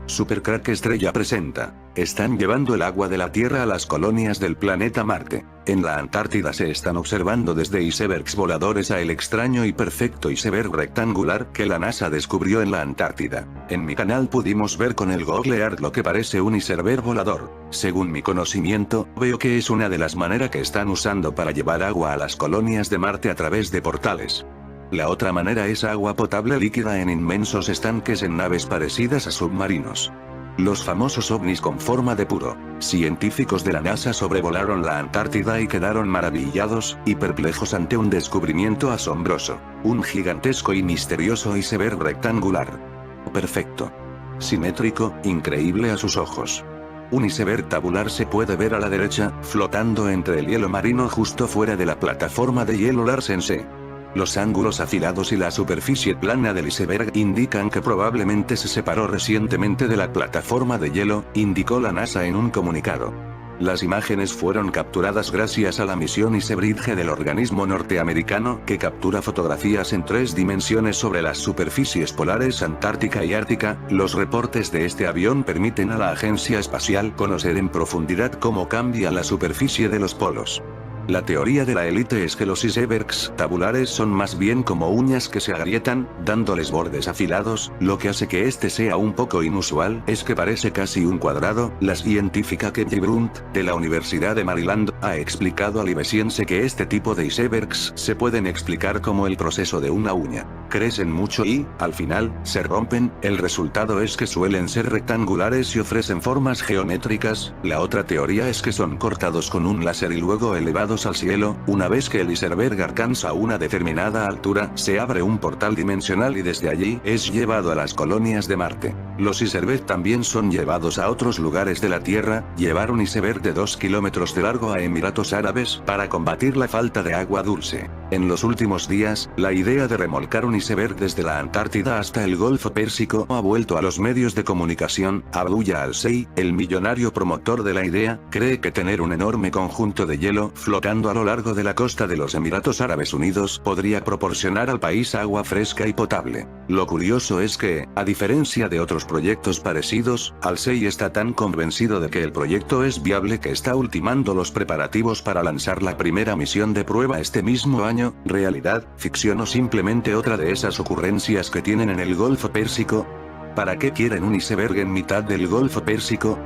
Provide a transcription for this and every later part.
Supercrack Estrella presenta. Están llevando el agua de la Tierra a las colonias del planeta Marte. En la Antártida se están observando desde icebergs voladores a el extraño y perfecto iceberg rectangular que la NASA descubrió en la Antártida. En mi canal pudimos ver con el Google Earth lo que parece un iceberg volador. Según mi conocimiento, veo que es una de las maneras que están usando para llevar agua a las colonias de Marte a través de portales. La otra manera es agua potable líquida en inmensos estanques en naves parecidas a submarinos. Los famosos ovnis con forma de puro. Científicos de la NASA sobrevolaron la Antártida y quedaron maravillados y perplejos ante un descubrimiento asombroso. Un gigantesco y misterioso iceberg rectangular. Perfecto. Simétrico, increíble a sus ojos. Un iceberg tabular se puede ver a la derecha, flotando entre el hielo marino justo fuera de la plataforma de hielo Larsen C. Los ángulos afilados y la superficie plana del iceberg indican que probablemente se separó recientemente de la plataforma de hielo, indicó la NASA en un comunicado. Las imágenes fueron capturadas gracias a la misión IceBridge del organismo norteamericano que captura fotografías en 3 dimensiones sobre las superficies polares antártica y ártica. Los reportes de este avión permiten a la agencia espacial conocer en profundidad cómo cambia la superficie de los polos. La teoría de la élite es que los icebergs tabulares son más bien como uñas que se agrietan, dándoles bordes afilados. Lo que hace que este sea un poco inusual es que parece casi un cuadrado. La científica Katie Brunt, de la Universidad de Maryland, ha explicado al Ibesiense que este tipo de icebergs se pueden explicar como el proceso de una uña. Crecen mucho y, al final, se rompen. El resultado es que suelen ser rectangulares y ofrecen formas geométricas. La otra teoría es que son cortados con un láser y luego elevados al cielo. Una vez que el iceberg alcanza una determinada altura, se abre un portal dimensional y desde allí es llevado a las colonias de Marte. Los icebergs también son llevados a otros lugares de la Tierra. Llevar un iceberg de 2 kilómetros de largo a Emiratos Árabes para combatir la falta de agua dulce. En los últimos días, la idea de remolcar un iceberg desde la Antártida hasta el Golfo Pérsico ha vuelto a los medios de comunicación. Abdullah Al-Sei, el millonario promotor de la idea, cree que tener un enorme conjunto de hielo flotando a lo largo de la costa de los Emiratos Árabes Unidos podría proporcionar al país agua fresca y potable. Lo curioso es que, a diferencia de otros proyectos parecidos, Al-Sei está tan convencido de que el proyecto es viable que está ultimando los preparativos para lanzar la primera misión de prueba este mismo año. ¿Realidad, ficción o simplemente otra de esas ocurrencias que tienen en el Golfo Pérsico? ¿Para qué quieren un iceberg en mitad del Golfo Pérsico?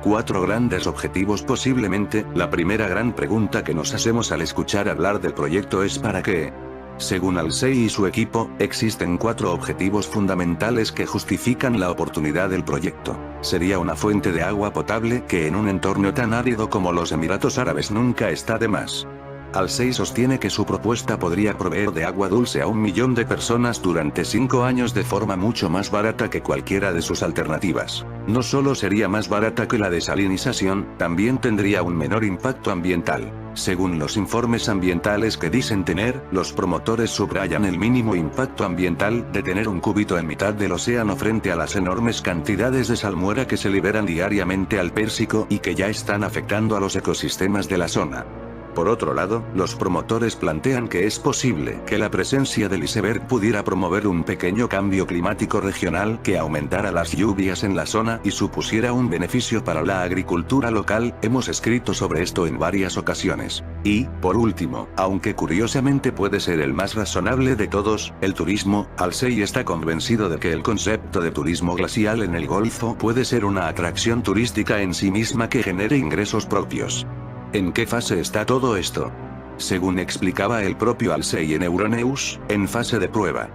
4 grandes objetivos posiblemente. La primera gran pregunta que nos hacemos al escuchar hablar del proyecto es ¿para qué? Según Al-Sei y su equipo, existen 4 objetivos fundamentales que justifican la oportunidad del proyecto. Sería una fuente de agua potable que en un entorno tan árido como los Emiratos Árabes nunca está de más. Al-Sei sostiene que su propuesta podría proveer de agua dulce a 1 millón de personas durante 5 años de forma mucho más barata que cualquiera de sus alternativas. No solo sería más barata que la desalinización, también tendría un menor impacto ambiental. Según los informes ambientales que dicen tener, los promotores subrayan el mínimo impacto ambiental de tener un cúbito en mitad del océano frente a las enormes cantidades de salmuera que se liberan diariamente al Pérsico y que ya están afectando a los ecosistemas de la zona. Por otro lado, los promotores plantean que es posible que la presencia del iceberg pudiera promover un pequeño cambio climático regional que aumentara las lluvias en la zona y supusiera un beneficio para la agricultura local. Hemos escrito sobre esto en varias ocasiones. Y, por último, aunque curiosamente puede ser el más razonable de todos, el turismo. Al-Sei está convencido de que el concepto de turismo glacial en el Golfo puede ser una atracción turística en sí misma que genere ingresos propios. ¿En qué fase está todo esto? Según explicaba el propio Al-Sei en Euronews, en fase de prueba.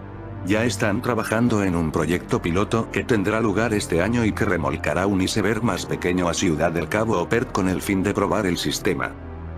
Ya están trabajando en un proyecto piloto que tendrá lugar este año y que remolcará un iceberg más pequeño a Ciudad del Cabo o Perth con el fin de probar el sistema.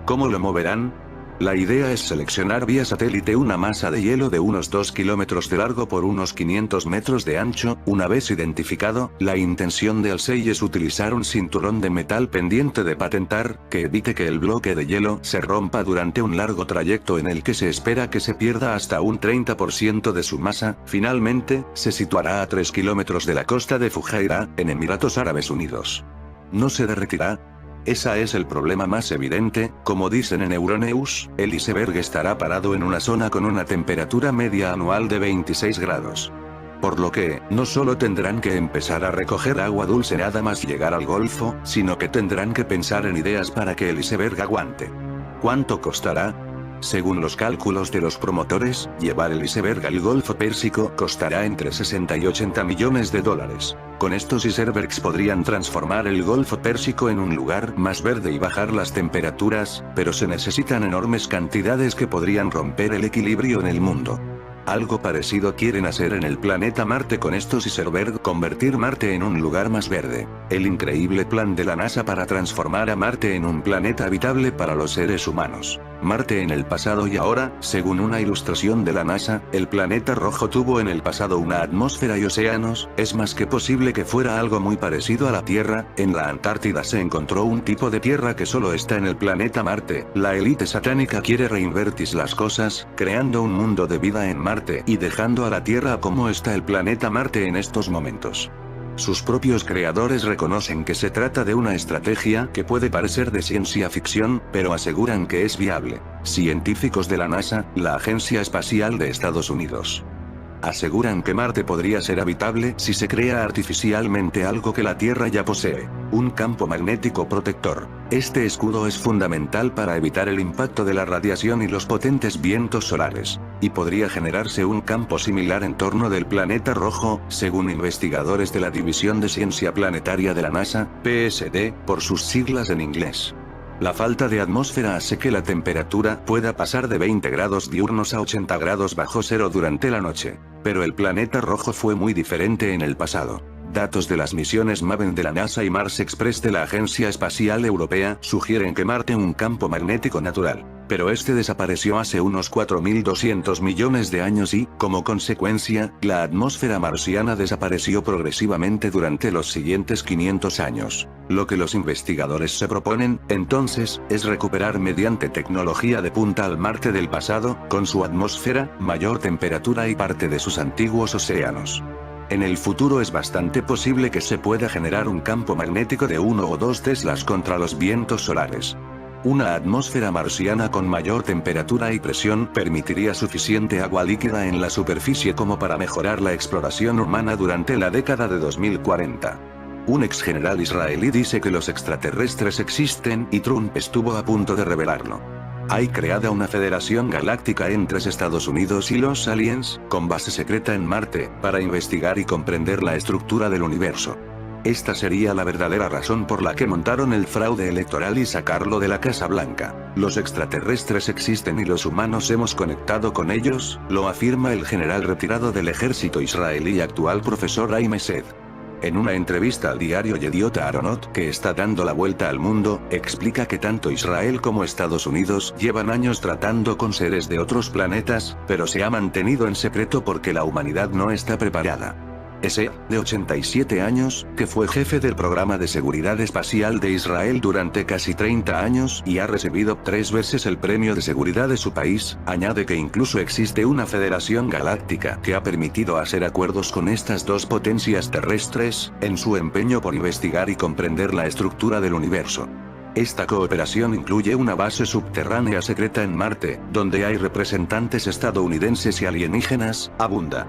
¿Cómo lo moverán? La idea es seleccionar vía satélite una masa de hielo de unos 2 kilómetros de largo por unos 500 metros de ancho. Una vez identificado, la intención de Al-Sei es utilizar un cinturón de metal pendiente de patentar, que evite que el bloque de hielo se rompa durante un largo trayecto en el que se espera que se pierda hasta un 30% de su masa. Finalmente, se situará a 3 kilómetros de la costa de Fujairah, en Emiratos Árabes Unidos. ¿No se derretirá? Ese es el problema más evidente. Como dicen en Euronews, el iceberg estará parado en una zona con una temperatura media anual de 26 grados. Por lo que, no solo tendrán que empezar a recoger agua dulce nada más llegar al Golfo, sino que tendrán que pensar en ideas para que el iceberg aguante. ¿Cuánto costará? Según los cálculos de los promotores, llevar el iceberg al Golfo Pérsico costará entre 60 y 80 millones de dólares. Con estos icebergs podrían transformar el Golfo Pérsico en un lugar más verde y bajar las temperaturas, pero se necesitan enormes cantidades que podrían romper el equilibrio en el mundo. Algo parecido quieren hacer en el planeta Marte con estos icebergs, convertir Marte en un lugar más verde. El increíble plan de la NASA para transformar a Marte en un planeta habitable para los seres humanos. Marte en el pasado y ahora, según una ilustración de la NASA, el planeta rojo tuvo en el pasado una atmósfera y océanos, es más que posible que fuera algo muy parecido a la Tierra. En la Antártida se encontró un tipo de tierra que solo está en el planeta Marte. La élite satánica quiere reinvertir las cosas, creando un mundo de vida en Marte y dejando a la Tierra como está el planeta Marte en estos momentos. Sus propios creadores reconocen que se trata de una estrategia que puede parecer de ciencia ficción, pero aseguran que es viable. Científicos de la NASA, la Agencia Espacial de Estados Unidos, aseguran que Marte podría ser habitable si se crea artificialmente algo que la Tierra ya posee: un campo magnético protector. Este escudo es fundamental para evitar el impacto de la radiación y los potentes vientos solares, y podría generarse un campo similar en torno del planeta rojo, según investigadores de la División de Ciencia Planetaria de la NASA, PSD, por sus siglas en inglés. La falta de atmósfera hace que la temperatura pueda pasar de 20 grados diurnos a 80 grados bajo cero durante la noche. Pero el planeta rojo fue muy diferente en el pasado. Datos de las misiones MAVEN de la NASA y Mars Express de la Agencia Espacial Europea sugieren que Marte un campo magnético natural, pero este desapareció hace unos 4.200 millones de años y, como consecuencia, la atmósfera marciana desapareció progresivamente durante los siguientes 500 años. Lo que los investigadores se proponen, entonces, es recuperar mediante tecnología de punta al Marte del pasado, con su atmósfera, mayor temperatura y parte de sus antiguos océanos. En el futuro es bastante posible que se pueda generar un campo magnético de 1 o 2 teslas contra los vientos solares. Una atmósfera marciana con mayor temperatura y presión permitiría suficiente agua líquida en la superficie como para mejorar la exploración humana durante la década de 2040. Un ex general israelí dice que los extraterrestres existen y Trump estuvo a punto de revelarlo. Hay creada una federación galáctica entre Estados Unidos y los aliens, con base secreta en Marte, para investigar y comprender la estructura del universo. Esta sería la verdadera razón por la que montaron el fraude electoral y sacarlo de la Casa Blanca. Los extraterrestres existen y los humanos hemos conectado con ellos, lo afirma el general retirado del ejército israelí y actual profesor Haim Esed. En una entrevista al diario Yediot Aharonot, que está dando la vuelta al mundo, explica que tanto Israel como Estados Unidos llevan años tratando con seres de otros planetas, pero se ha mantenido en secreto porque la humanidad no está preparada. Esed, de 87 años, que fue jefe del programa de seguridad espacial de Israel durante casi 30 años y ha recibido 3 veces el premio de seguridad de su país, añade que incluso existe una federación galáctica que ha permitido hacer acuerdos con estas dos potencias terrestres, en su empeño por investigar y comprender la estructura del universo. Esta cooperación incluye una base subterránea secreta en Marte, donde hay representantes estadounidenses y alienígenas, abunda.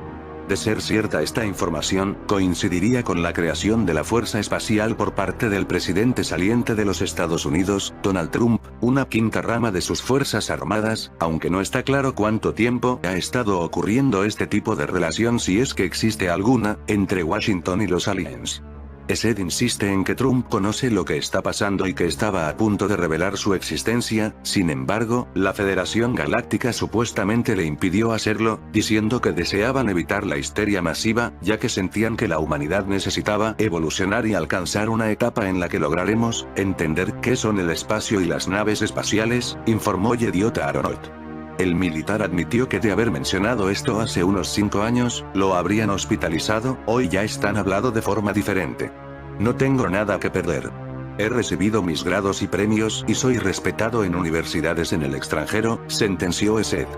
De ser cierta esta información, coincidiría con la creación de la Fuerza Espacial por parte del presidente saliente de los Estados Unidos, Donald Trump, una quinta rama de sus Fuerzas Armadas, aunque no está claro cuánto tiempo ha estado ocurriendo este tipo de relación, si es que existe alguna, entre Washington y los aliens. Esed insiste en que Trump conoce lo que está pasando y que estaba a punto de revelar su existencia. Sin embargo, la Federación Galáctica supuestamente le impidió hacerlo, diciendo que deseaban evitar la histeria masiva, ya que sentían que la humanidad necesitaba evolucionar y alcanzar una etapa en la que lograremos entender qué son el espacio y las naves espaciales, informó Yediot Aharonot. El militar admitió que de haber mencionado esto hace unos 5 años, lo habrían hospitalizado. Hoy ya están hablando de forma diferente. No tengo nada que perder. He recibido mis grados y premios y soy respetado en universidades en el extranjero, sentenció Esed.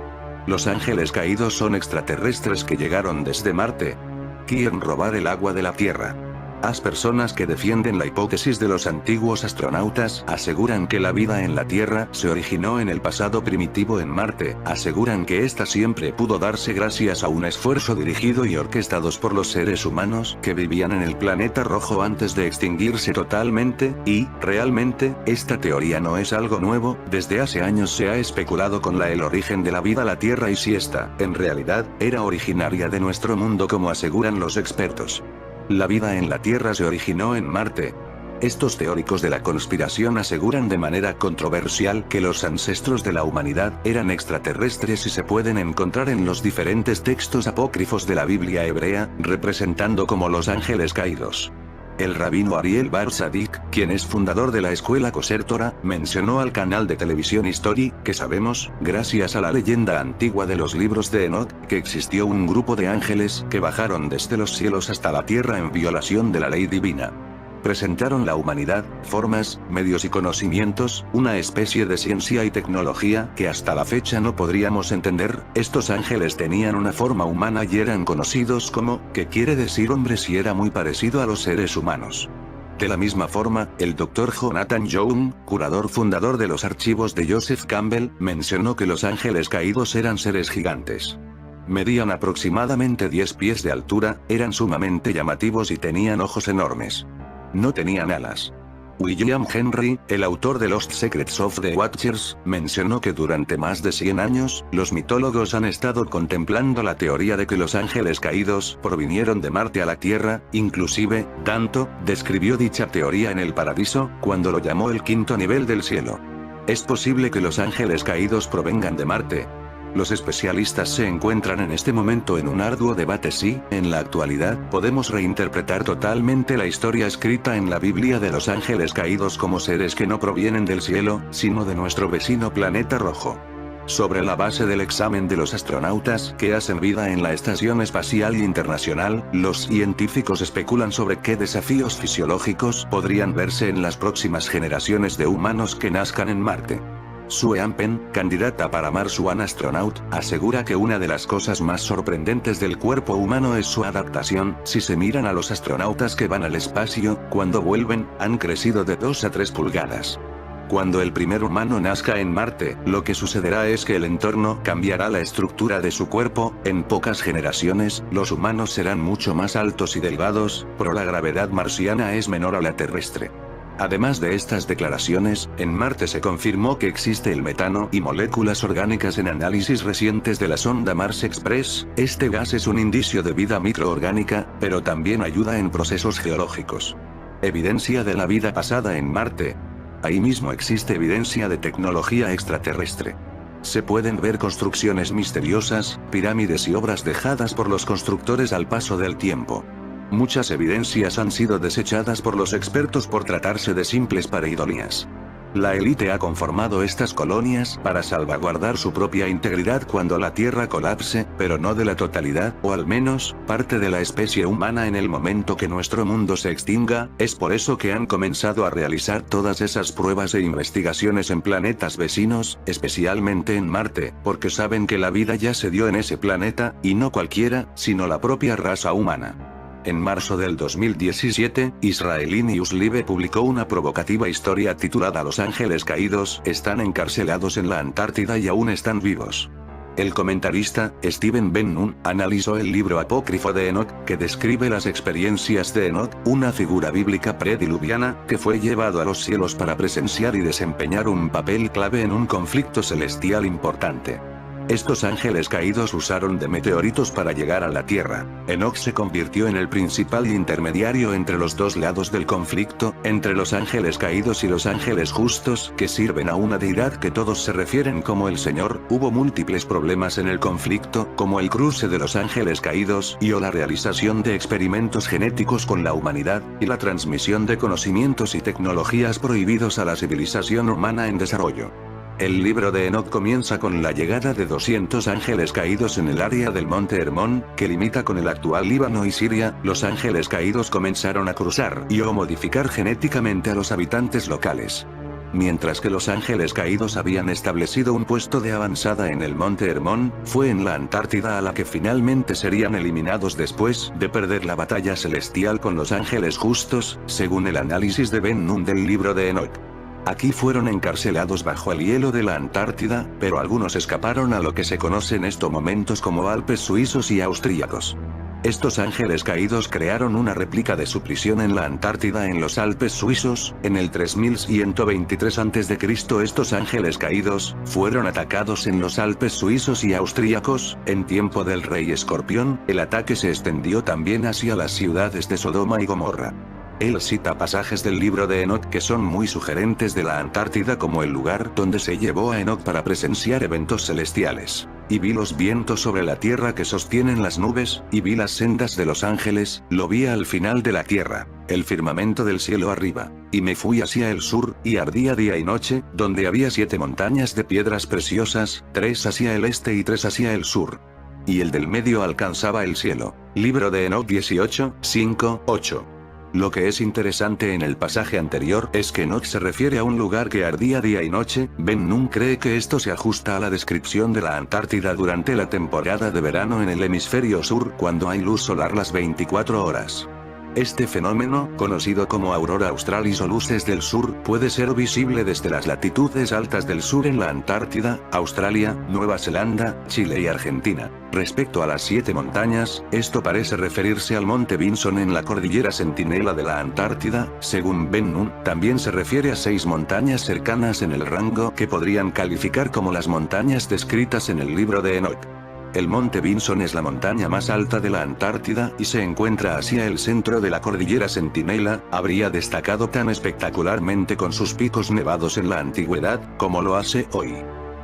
Los ángeles caídos son extraterrestres que llegaron desde Marte. Quieren robar el agua de la Tierra. Las personas que defienden la hipótesis de los antiguos astronautas aseguran que la vida en la Tierra se originó en el pasado primitivo en Marte, aseguran que esta siempre pudo darse gracias a un esfuerzo dirigido y orquestados por los seres humanos que vivían en el planeta rojo antes de extinguirse totalmente, y, realmente, esta teoría no es algo nuevo. Desde hace años se ha especulado con el origen de la vida en la Tierra y si esta, en realidad, era originaria de nuestro mundo como aseguran los expertos. La vida en la Tierra se originó en Marte. Estos teóricos de la conspiración aseguran de manera controversial que los ancestros de la humanidad eran extraterrestres y se pueden encontrar en los diferentes textos apócrifos de la Biblia hebrea, representando como los ángeles caídos. El rabino Ariel Bar Sadik, quien es fundador de la escuela Kosher Torah, mencionó al canal de televisión History, que sabemos, gracias a la leyenda antigua de los libros de Enoch, que existió un grupo de ángeles que bajaron desde los cielos hasta la tierra en violación de la ley divina. Presentaron la humanidad, formas, medios y conocimientos, una especie de ciencia y tecnología que hasta la fecha no podríamos entender. Estos ángeles tenían una forma humana y eran conocidos como, que quiere decir hombres y era muy parecido a los seres humanos. De la misma forma, el Dr. Jonathan Young, curador fundador de los archivos de Joseph Campbell, mencionó que los ángeles caídos eran seres gigantes. Medían aproximadamente 10 pies de altura, eran sumamente llamativos y tenían ojos enormes. No tenían alas. William Henry, el autor de Lost Secrets of the Watchers, mencionó que durante más de 100 años, los mitólogos han estado contemplando la teoría de que los ángeles caídos provinieron de Marte a la Tierra, inclusive, Danto, describió dicha teoría en El Paradiso, cuando lo llamó el quinto nivel del cielo. Es posible que los ángeles caídos provengan de Marte. Los especialistas se encuentran en este momento en un arduo debate si, en la actualidad, podemos reinterpretar totalmente la historia escrita en la Biblia de los ángeles caídos como seres que no provienen del cielo, sino de nuestro vecino planeta rojo. Sobre la base del examen de los astronautas que hacen vida en la Estación Espacial Internacional, los científicos especulan sobre qué desafíos fisiológicos podrían verse en las próximas generaciones de humanos que nazcan en Marte. Sue Ampen, candidata para Mars One Astronaut, asegura que una de las cosas más sorprendentes del cuerpo humano es su adaptación. Si se miran a los astronautas que van al espacio, cuando vuelven, han crecido de 2 a 3 pulgadas. Cuando el primer humano nazca en Marte, lo que sucederá es que el entorno cambiará la estructura de su cuerpo. En pocas generaciones, los humanos serán mucho más altos y delgados, pero la gravedad marciana es menor a la terrestre. Además de estas declaraciones, en Marte se confirmó que existe el metano y moléculas orgánicas en análisis recientes de la sonda Mars Express. Este gas es un indicio de vida microorgánica, pero también ayuda en procesos geológicos. Evidencia de la vida pasada en Marte. Ahí mismo existe evidencia de tecnología extraterrestre. Se pueden ver construcciones misteriosas, pirámides y obras dejadas por los constructores al paso del tiempo. Muchas evidencias han sido desechadas por los expertos por tratarse de simples pareidonías. La élite ha conformado estas colonias para salvaguardar su propia integridad cuando la Tierra colapse, pero no de la totalidad, o al menos, parte de la especie humana en el momento que nuestro mundo se extinga. Es por eso que han comenzado a realizar todas esas pruebas e investigaciones en planetas vecinos, especialmente en Marte, porque saben que la vida ya se dio en ese planeta, y no cualquiera, sino la propia raza humana. En marzo del 2017, Israeli Newslive publicó una provocativa historia titulada Los ángeles caídos están encarcelados en la Antártida y aún están vivos. El comentarista, Steven Ben-Nun, analizó el libro apócrifo de Enoch, que describe las experiencias de Enoch, una figura bíblica prediluviana, que fue llevado a los cielos para presenciar y desempeñar un papel clave en un conflicto celestial importante. Estos ángeles caídos usaron de meteoritos para llegar a la Tierra. Enoch se convirtió en el principal intermediario entre los dos lados del conflicto, entre los ángeles caídos y los ángeles justos, que sirven a una deidad que todos se refieren como el Señor. Hubo múltiples problemas en el conflicto, como el cruce de los ángeles caídos y o la realización de experimentos genéticos con la humanidad, y la transmisión de conocimientos y tecnologías prohibidos a la civilización humana en desarrollo. El libro de Enoch comienza con la llegada de 200 ángeles caídos en el área del monte Hermón, que limita con el actual Líbano y Siria. Los ángeles caídos comenzaron a cruzar y o modificar genéticamente a los habitantes locales. Mientras que los ángeles caídos habían establecido un puesto de avanzada en el monte Hermón, fue en la Antártida a la que finalmente serían eliminados después de perder la batalla celestial con los ángeles justos, según el análisis de Ben Nun del libro de Enoch. Aquí fueron encarcelados bajo el hielo de la Antártida, pero algunos escaparon a lo que se conoce en estos momentos como Alpes suizos y austríacos. Estos ángeles caídos crearon una réplica de su prisión en la Antártida en los Alpes suizos, en el 3123 a.C. Estos ángeles caídos fueron atacados en los Alpes suizos y austríacos, en tiempo del rey Escorpión. El ataque se extendió también hacia las ciudades de Sodoma y Gomorra. Él cita pasajes del libro de Enoch que son muy sugerentes de la Antártida como el lugar donde se llevó a Enoch para presenciar eventos celestiales. Y vi los vientos sobre la tierra que sostienen las nubes, y vi las sendas de los ángeles, lo vi al final de la tierra, el firmamento del cielo arriba. Y me fui hacia el sur, y ardía día y noche, donde había 7 montañas de piedras preciosas, 3 hacia el este y 3 hacia el sur. Y el del medio alcanzaba el cielo. Libro de Enoch 18, 5, 8. Lo que es interesante en el pasaje anterior es que Enoch se refiere a un lugar que ardía día y noche. Ben Nun cree que esto se ajusta a la descripción de la Antártida durante la temporada de verano en el hemisferio sur, cuando hay luz solar las 24 horas. Este fenómeno, conocido como aurora australis o luces del sur, puede ser visible desde las latitudes altas del sur en la Antártida, Australia, Nueva Zelanda, Chile y Argentina. Respecto a las 7 montañas, esto parece referirse al monte Vinson en la cordillera Centinela de la Antártida. Según Ben Nun, también se refiere a 6 montañas cercanas en el rango que podrían calificar como las montañas descritas en el libro de Enoch. El monte Vinson es la montaña más alta de la Antártida y se encuentra hacia el centro de la cordillera Centinela. Habría destacado tan espectacularmente con sus picos nevados en la antigüedad, como lo hace hoy.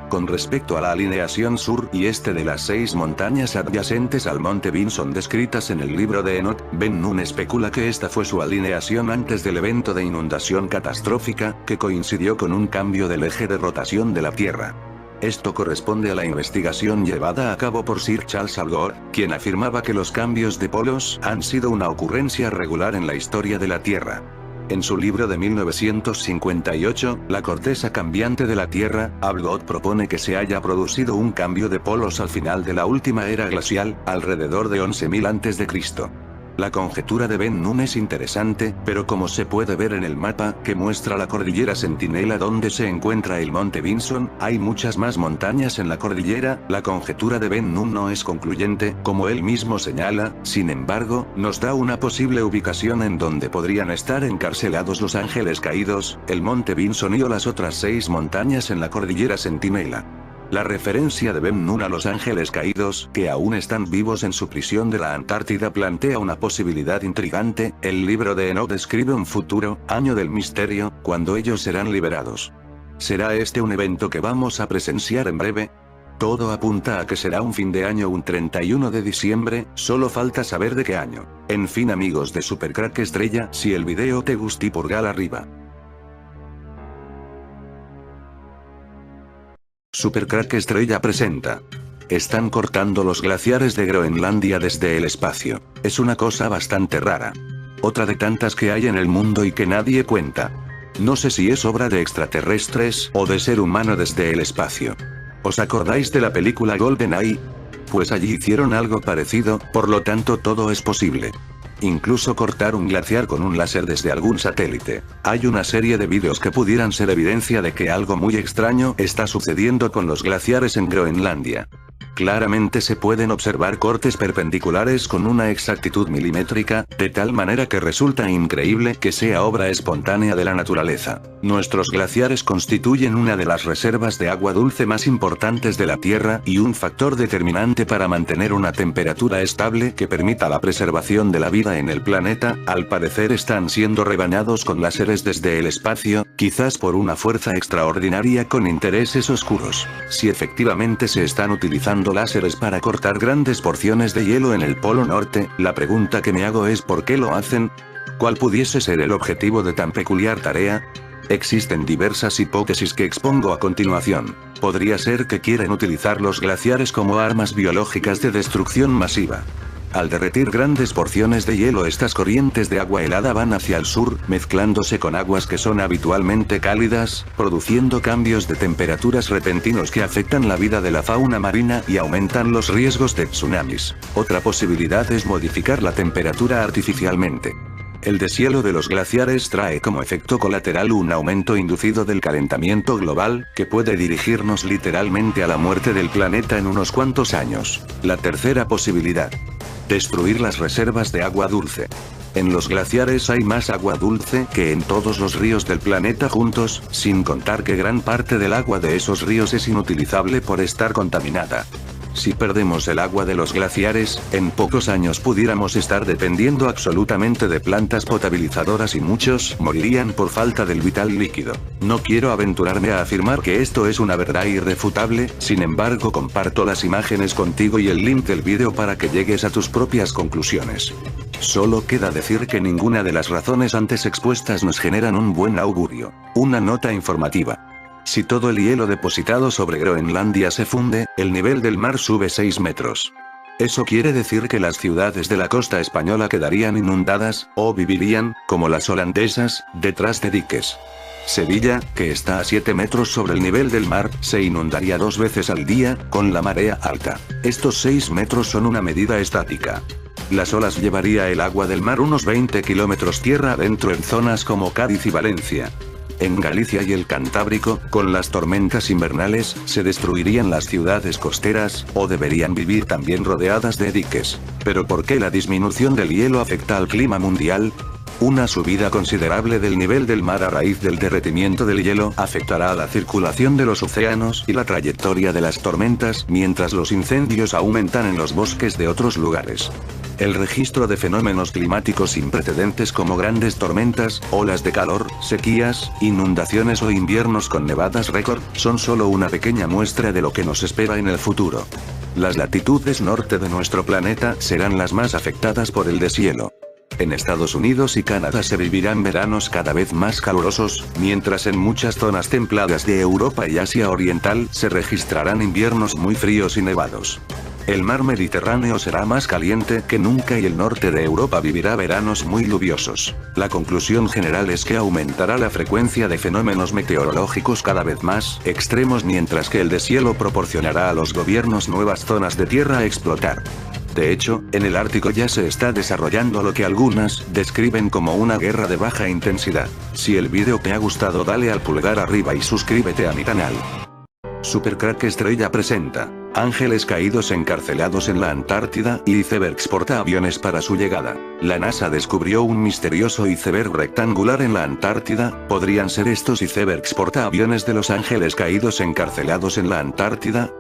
Con respecto a la alineación sur y este de las 6 montañas adyacentes al monte Vinson descritas en el libro de Enoch, Ben Nun especula que esta fue su alineación antes del evento de inundación catastrófica, que coincidió con un cambio del eje de rotación de la Tierra. Esto corresponde a la investigación llevada a cabo por Sir Charles Al Gore, quien afirmaba que los cambios de polos han sido una ocurrencia regular en la historia de la Tierra. En su libro de 1958, La corteza cambiante de la Tierra, Al Gore propone que se haya producido un cambio de polos al final de la última era glacial, alrededor de 11.000 a.C. La conjetura de Ben Nun es interesante, pero como se puede ver en el mapa que muestra la cordillera Centinela donde se encuentra el monte Vinson, hay muchas más montañas en la cordillera. La conjetura de Ben Nun no es concluyente, como él mismo señala. Sin embargo, nos da una posible ubicación en donde podrían estar encarcelados los ángeles caídos, el monte Vinson y o las otras 6 montañas en la cordillera Centinela. La referencia de Ben Nun a los ángeles caídos, que aún están vivos en su prisión de la Antártida, plantea una posibilidad intrigante. El libro de Enoch describe un futuro, año del misterio, cuando ellos serán liberados. ¿Será este un evento que vamos a presenciar en breve? Todo apunta a que será un fin de año, un 31 de diciembre, solo falta saber de qué año. En fin, amigos de Supercrack Estrella, si el video te gustó, pulgar arriba. Supercrack Estrella presenta. Están cortando los glaciares de Groenlandia desde el espacio. Es una cosa bastante rara. Otra de tantas que hay en el mundo y que nadie cuenta. No sé si es obra de extraterrestres o de ser humano desde el espacio. ¿Os acordáis de la película GoldenEye? Pues allí hicieron algo parecido, por lo tanto todo es posible. Incluso cortar un glaciar con un láser desde algún satélite. Hay una serie de vídeos que pudieran ser evidencia de que algo muy extraño está sucediendo con los glaciares en Groenlandia. Claramente se pueden observar cortes perpendiculares con una exactitud milimétrica, de tal manera que resulta increíble que sea obra espontánea de la naturaleza. Nuestros glaciares constituyen una de las reservas de agua dulce más importantes de la Tierra y un factor determinante para mantener una temperatura estable que permita la preservación de la vida en el planeta. Al parecer están siendo rebañados con láseres desde el espacio, quizás por una fuerza extraordinaria con intereses oscuros. Si efectivamente se están utilizando láseres para cortar grandes porciones de hielo en el Polo Norte, la pregunta que me hago es ¿por qué lo hacen? ¿Cuál pudiese ser el objetivo de tan peculiar tarea? Existen diversas hipótesis que expongo a continuación. Podría ser que quieran utilizar los glaciares como armas biológicas de destrucción masiva. Al derretir grandes porciones de hielo, estas corrientes de agua helada van hacia el sur, mezclándose con aguas que son habitualmente cálidas, produciendo cambios de temperaturas repentinos que afectan la vida de la fauna marina y aumentan los riesgos de tsunamis. Otra posibilidad es modificar la temperatura artificialmente. El deshielo de los glaciares trae como efecto colateral un aumento inducido del calentamiento global, que puede dirigirnos literalmente a la muerte del planeta en unos cuantos años. La tercera posibilidad: destruir las reservas de agua dulce. En los glaciares hay más agua dulce que en todos los ríos del planeta juntos, sin contar que gran parte del agua de esos ríos es inutilizable por estar contaminada. Si perdemos el agua de los glaciares, en pocos años pudiéramos estar dependiendo absolutamente de plantas potabilizadoras y muchos morirían por falta del vital líquido. No quiero aventurarme a afirmar que esto es una verdad irrefutable, sin embargo comparto las imágenes contigo y el link del vídeo para que llegues a tus propias conclusiones. Solo queda decir que ninguna de las razones antes expuestas nos generan un buen augurio. Una nota informativa. Si todo el hielo depositado sobre Groenlandia se funde, el nivel del mar sube 6 metros. Eso quiere decir que las ciudades de la costa española quedarían inundadas, o vivirían, como las holandesas, detrás de diques. Sevilla, que está a 7 metros sobre el nivel del mar, se inundaría 2 veces al día, con la marea alta. Estos 6 metros son una medida estática. Las olas llevaría el agua del mar unos 20 kilómetros tierra adentro en zonas como Cádiz y Valencia. En Galicia y el Cantábrico, con las tormentas invernales, se destruirían las ciudades costeras, o deberían vivir también rodeadas de diques. ¿Pero por qué la disminución del hielo afecta al clima mundial? Una subida considerable del nivel del mar a raíz del derretimiento del hielo afectará a la circulación de los océanos y la trayectoria de las tormentas, mientras los incendios aumentan en los bosques de otros lugares. El registro de fenómenos climáticos sin precedentes como grandes tormentas, olas de calor, sequías, inundaciones o inviernos con nevadas récord, son solo una pequeña muestra de lo que nos espera en el futuro. Las latitudes norte de nuestro planeta serán las más afectadas por el deshielo. En Estados Unidos y Canadá se vivirán veranos cada vez más calurosos, mientras en muchas zonas templadas de Europa y Asia Oriental se registrarán inviernos muy fríos y nevados. El mar Mediterráneo será más caliente que nunca y el norte de Europa vivirá veranos muy lluviosos. La conclusión general es que aumentará la frecuencia de fenómenos meteorológicos cada vez más extremos, mientras que el deshielo proporcionará a los gobiernos nuevas zonas de tierra a explotar. De hecho, en el Ártico ya se está desarrollando lo que algunas describen como una guerra de baja intensidad. Si el vídeo te ha gustado, dale al pulgar arriba y suscríbete a mi canal. Supercrack Estrella presenta ángeles caídos encarcelados en la Antártida y icebergs portaaviones para su llegada. La NASA descubrió un misterioso iceberg rectangular en la Antártida. ¿Podrían ser estos icebergs portaaviones de los ángeles caídos encarcelados en la Antártida?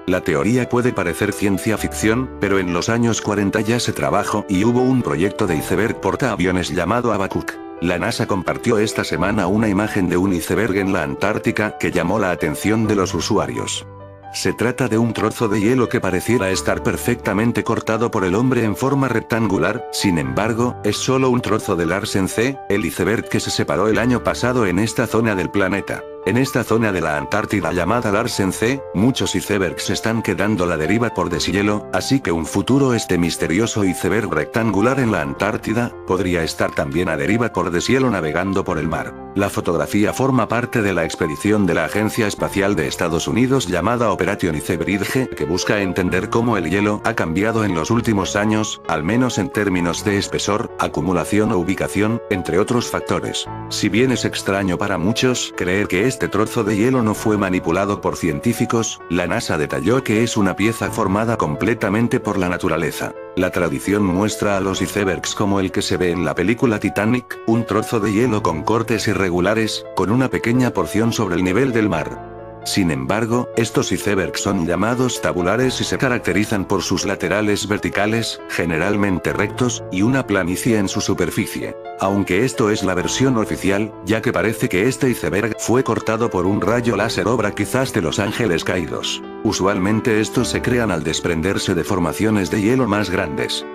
La teoría puede parecer ciencia ficción, pero en los años 40 ya se trabajó y hubo un proyecto de iceberg portaaviones llamado Habacuc. La NASA compartió esta semana una imagen de un iceberg en la Antártica que llamó la atención de los usuarios. Se trata de un trozo de hielo que pareciera estar perfectamente cortado por el hombre en forma rectangular, sin embargo, es solo un trozo del Larsen C, el iceberg que se separó el año pasado en esta zona del planeta. En esta zona de la Antártida llamada Larsen C, muchos icebergs están quedando a la deriva por deshielo, así que un futuro este misterioso iceberg rectangular en la Antártida podría estar también a deriva por deshielo navegando por el mar. La fotografía forma parte de la expedición de la Agencia Espacial de Estados Unidos llamada Operation Icebridge, que busca entender cómo el hielo ha cambiado en los últimos años, al menos en términos de espesor, acumulación o ubicación, entre otros factores. Si bien es extraño para muchos creer que este trozo de hielo no fue manipulado por científicos, la NASA detalló que es una pieza formada completamente por la naturaleza. La tradición muestra a los icebergs como el que se ve en la película Titanic, un trozo de hielo con cortes irregulares, con una pequeña porción sobre el nivel del mar. Sin embargo, estos icebergs son llamados tabulares y se caracterizan por sus laterales verticales, generalmente rectos, y una planicie en su superficie. Aunque esto es la versión oficial, ya que parece que este iceberg fue cortado por un rayo láser obra quizás de los ángeles caídos. Usualmente estos se crean al desprenderse de formaciones de hielo más grandes.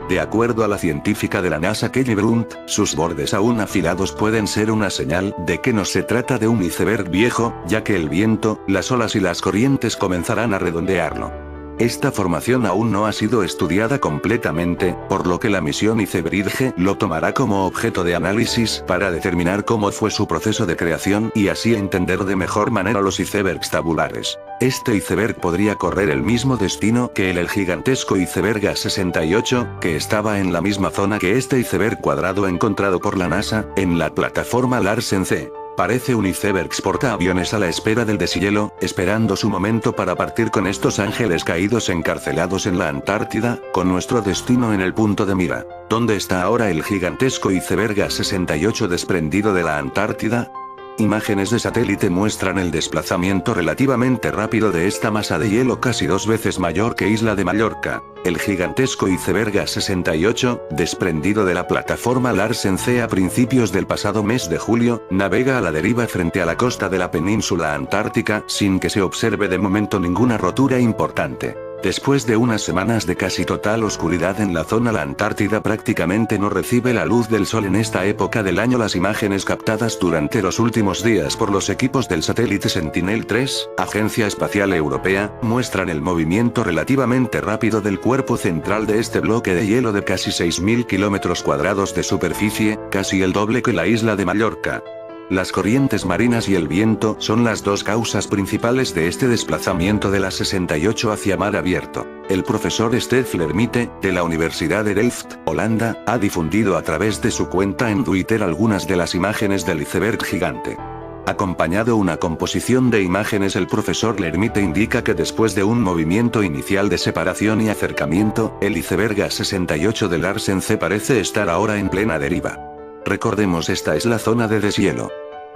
De acuerdo a la científica de la NASA Kelly Brunt, sus bordes aún afilados pueden ser una señal de que no se trata de un iceberg viejo, ya que el viento, las olas y las corrientes comenzarán a redondearlo. Esta formación aún no ha sido estudiada completamente, por lo que la misión Iceberg lo tomará como objeto de análisis para determinar cómo fue su proceso de creación y así entender de mejor manera los icebergs tabulares. Este iceberg podría correr el mismo destino que el gigantesco iceberg A68, que estaba en la misma zona que este iceberg cuadrado encontrado por la NASA, en la plataforma Larsen C. Parece un iceberg portaaviones a la espera del deshielo, esperando su momento para partir con estos ángeles caídos encarcelados en la Antártida, con nuestro destino en el punto de mira. ¿Dónde está ahora el gigantesco iceberg A68 desprendido de la Antártida? Imágenes de satélite muestran el desplazamiento relativamente rápido de esta masa de hielo casi 2 veces mayor que Isla de Mallorca. El gigantesco iceberg A68, desprendido de la plataforma Larsen C a principios del pasado mes de julio, navega a la deriva frente a la costa de la península antártica sin que se observe de momento ninguna rotura importante. Después de unas semanas de casi total oscuridad en la zona, la Antártida prácticamente no recibe la luz del sol en esta época del año. Las imágenes captadas durante los últimos días por los equipos del satélite Sentinel-3, Agencia Espacial Europea, muestran el movimiento relativamente rápido del cuerpo central de este bloque de hielo de casi 6.000 kilómetros cuadrados de superficie, casi el doble que la isla de Mallorca. Las corrientes marinas y el viento son las dos causas principales de este desplazamiento de la 68 hacia mar abierto. El profesor Stef Lermite, de la Universidad de Delft, Holanda, ha difundido a través de su cuenta en Twitter algunas de las imágenes del iceberg gigante. Acompañado una composición de imágenes, el profesor Lermite indica que después de un movimiento inicial de separación y acercamiento, el iceberg A68 de Larsen C parece estar ahora en plena deriva. Recordemos, esta es la zona de deshielo.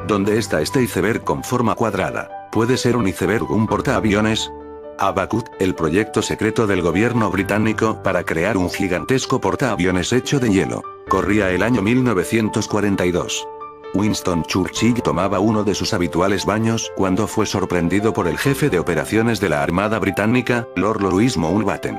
¿Dónde está este iceberg con forma cuadrada? ¿Puede ser un iceberg, un portaaviones? Abacut, el proyecto secreto del gobierno británico para crear un gigantesco portaaviones hecho de hielo. Corría el año 1942. Winston Churchill tomaba uno de sus habituales baños cuando fue sorprendido por el jefe de operaciones de la Armada Británica, Lord Louis Mountbatten.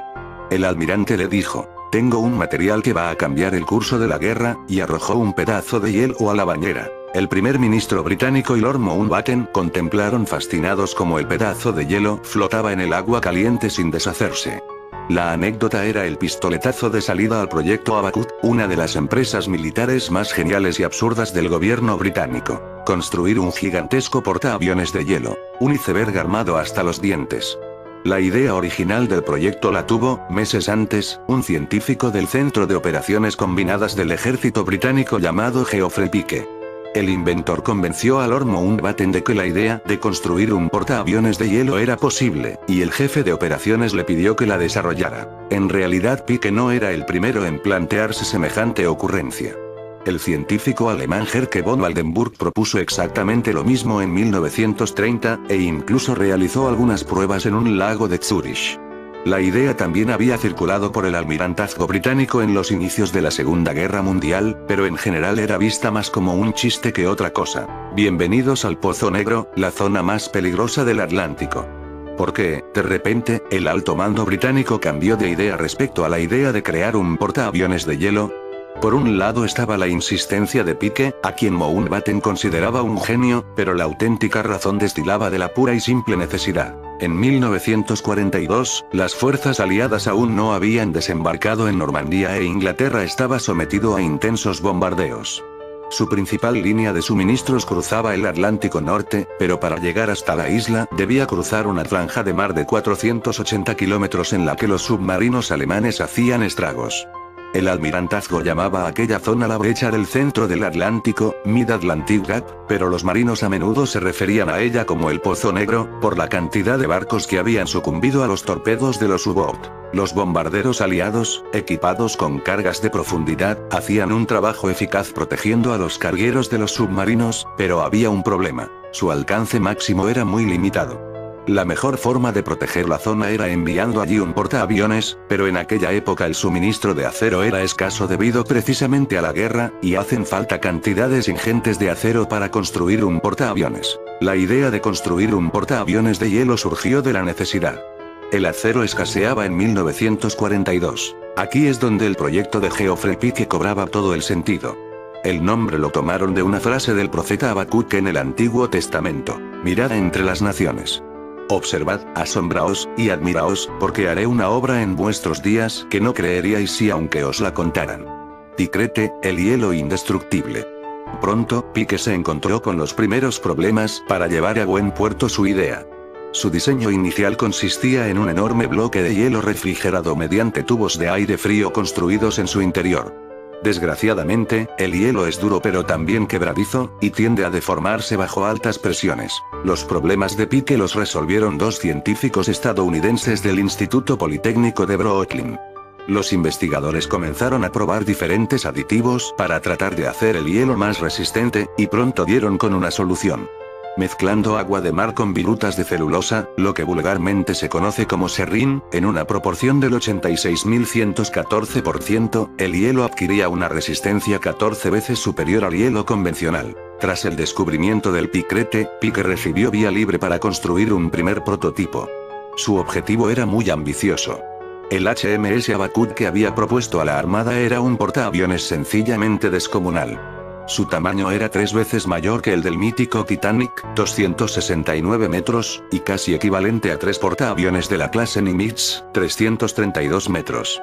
El almirante le dijo: "Tengo un material que va a cambiar el curso de la guerra", y arrojó un pedazo de hielo a la bañera. El primer ministro británico y Lord Mountbatten contemplaron fascinados cómo el pedazo de hielo flotaba en el agua caliente sin deshacerse. La anécdota era el pistoletazo de salida al proyecto Abacut, una de las empresas militares más geniales y absurdas del gobierno británico. Construir un gigantesco portaaviones de hielo, un iceberg armado hasta los dientes. La idea original del proyecto la tuvo, meses antes, un científico del Centro de Operaciones Combinadas del Ejército Británico llamado Geoffrey Pike. El inventor convenció a Lord Mountbatten de que la idea de construir un portaaviones de hielo era posible, y el jefe de operaciones le pidió que la desarrollara. En realidad, Pike no era el primero en plantearse semejante ocurrencia. El científico alemán Gerke von Waldenburg propuso exactamente lo mismo en 1930, e incluso realizó algunas pruebas en un lago de Zúrich. La idea también había circulado por el almirantazgo británico en los inicios de la Segunda Guerra Mundial, pero en general era vista más como un chiste que otra cosa. Bienvenidos al Pozo Negro, la zona más peligrosa del Atlántico. ¿Por qué, de repente, el alto mando británico cambió de idea respecto a la idea de crear un portaaviones de hielo? Por un lado estaba la insistencia de Pike, a quien Mountbatten consideraba un genio, pero la auténtica razón destilaba de la pura y simple necesidad. En 1942, las fuerzas aliadas aún no habían desembarcado en Normandía e Inglaterra estaba sometido a intensos bombardeos. Su principal línea de suministros cruzaba el Atlántico Norte, pero para llegar hasta la isla, debía cruzar una franja de mar de 480 kilómetros en la que los submarinos alemanes hacían estragos. El almirantazgo llamaba a aquella zona la brecha del centro del Atlántico, Mid-Atlantic Gap, pero los marinos a menudo se referían a ella como el Pozo Negro, por la cantidad de barcos que habían sucumbido a los torpedos de los U-Boat. Los bombarderos aliados, equipados con cargas de profundidad, hacían un trabajo eficaz protegiendo a los cargueros de los submarinos, pero había un problema: su alcance máximo era muy limitado. La mejor forma de proteger la zona era enviando allí un portaaviones, pero en aquella época el suministro de acero era escaso debido precisamente a la guerra, y hacen falta cantidades ingentes de acero para construir un portaaviones. La idea de construir un portaaviones de hielo surgió de la necesidad. El acero escaseaba en 1942. Aquí es donde el proyecto de Geoffrey Pike cobraba todo el sentido. El nombre lo tomaron de una frase del profeta Habacuc en el Antiguo Testamento: mirad entre las naciones. Observad, asombraos, y admiraos, porque haré una obra en vuestros días que no creeríais si aunque os la contaran. Picrete, el hielo indestructible. Pronto, Pique se encontró con los primeros problemas para llevar a buen puerto su idea. Su diseño inicial consistía en un enorme bloque de hielo refrigerado mediante tubos de aire frío construidos en su interior. Desgraciadamente, el hielo es duro pero también quebradizo, y tiende a deformarse bajo altas presiones. Los problemas de Pique los resolvieron dos científicos estadounidenses del Instituto Politécnico de Brooklyn. Los investigadores comenzaron a probar diferentes aditivos para tratar de hacer el hielo más resistente, y pronto dieron con una solución. Mezclando agua de mar con virutas de celulosa, lo que vulgarmente se conoce como serrín, en una proporción del 86.114%, el hielo adquiría una resistencia 14 veces superior al hielo convencional. Tras el descubrimiento del picrete, Pique recibió vía libre para construir un primer prototipo. Su objetivo era muy ambicioso. El HMS Abacut que había propuesto a la Armada era un portaaviones sencillamente descomunal. Su tamaño era 3 veces mayor que el del mítico Titanic, 269 metros, y casi equivalente a 3 portaaviones de la clase Nimitz, 332 metros.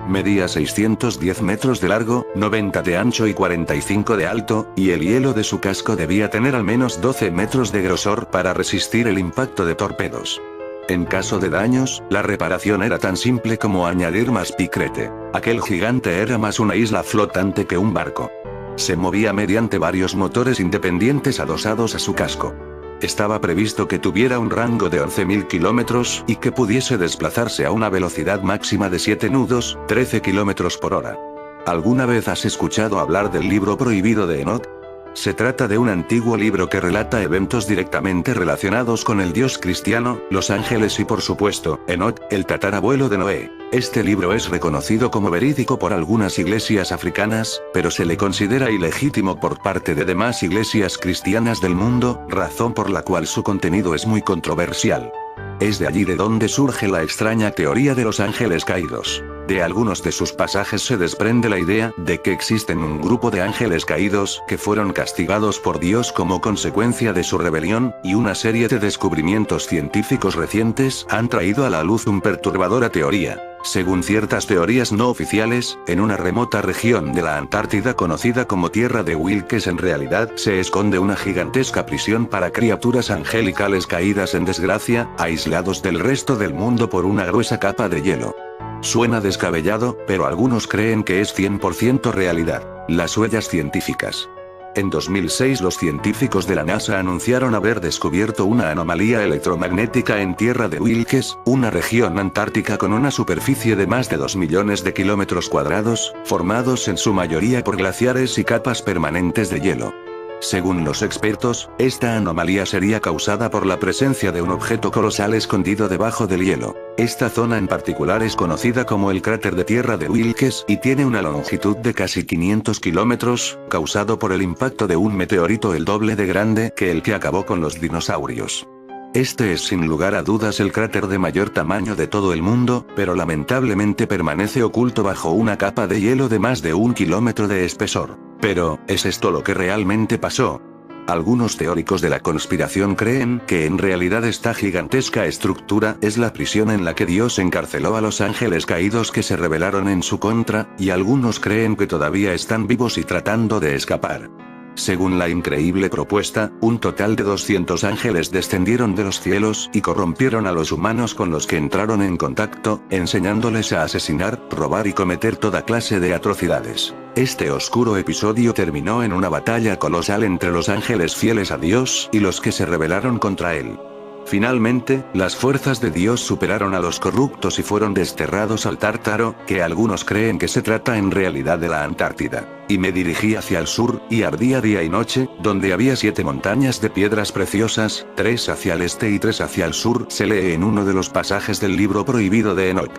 Medía 610 metros de largo, 90 de ancho y 45 de alto, y el hielo de su casco debía tener al menos 12 metros de grosor para resistir el impacto de torpedos. En caso de daños, la reparación era tan simple como añadir más picrete. Aquel gigante era más una isla flotante que un barco. Se movía mediante varios motores independientes adosados a su casco. Estaba previsto que tuviera un rango de 11.000 kilómetros y que pudiese desplazarse a una velocidad máxima de 7 nudos, 13 kilómetros por hora. ¿Alguna vez has escuchado hablar del libro prohibido de Enoch? Se trata de un antiguo libro que relata eventos directamente relacionados con el Dios cristiano, los ángeles y por supuesto, Enoch, el tatarabuelo de Noé. Este libro es reconocido como verídico por algunas iglesias africanas, pero se le considera ilegítimo por parte de demás iglesias cristianas del mundo, razón por la cual su contenido es muy controversial. Es de allí de donde surge la extraña teoría de los ángeles caídos. De algunos de sus pasajes se desprende la idea de que existen un grupo de ángeles caídos que fueron castigados por Dios como consecuencia de su rebelión, y una serie de descubrimientos científicos recientes han traído a la luz una perturbadora teoría. Según ciertas teorías no oficiales, en una remota región de la Antártida conocida como Tierra de Wilkes en realidad se esconde una gigantesca prisión para criaturas angelicales caídas en desgracia, aislados del resto del mundo por una gruesa capa de hielo. Suena descabellado, pero algunos creen que es 100% realidad. Las huellas científicas. En 2006 los científicos de la NASA anunciaron haber descubierto una anomalía electromagnética en Tierra de Wilkes, una región antártica con una superficie de más de 2 millones de kilómetros cuadrados, formados en su mayoría por glaciares y capas permanentes de hielo. Según los expertos, esta anomalía sería causada por la presencia de un objeto colosal escondido debajo del hielo. Esta zona en particular es conocida como el cráter de Tierra de Wilkes y tiene una longitud de casi 500 kilómetros, causado por el impacto de un meteorito el doble de grande que el que acabó con los dinosaurios. Este es sin lugar a dudas el cráter de mayor tamaño de todo el mundo, pero lamentablemente permanece oculto bajo una capa de hielo de más de 1 kilómetro de espesor. Pero, ¿es esto lo que realmente pasó? Algunos teóricos de la conspiración creen que en realidad esta gigantesca estructura es la prisión en la que Dios encarceló a los ángeles caídos que se rebelaron en su contra, y algunos creen que todavía están vivos y tratando de escapar. Según la increíble propuesta, un total de 200 ángeles descendieron de los cielos y corrompieron a los humanos con los que entraron en contacto, enseñándoles a asesinar, robar y cometer toda clase de atrocidades. Este oscuro episodio terminó en una batalla colosal entre los ángeles fieles a Dios y los que se rebelaron contra él. Finalmente, las fuerzas de Dios superaron a los corruptos y fueron desterrados al Tártaro, que algunos creen que se trata en realidad de la Antártida. Y me dirigí hacia el sur, y ardía día y noche, donde había 7 montañas de piedras preciosas, 3 hacia el este y 3 hacia el sur, se lee en uno de los pasajes del libro prohibido de Enoch.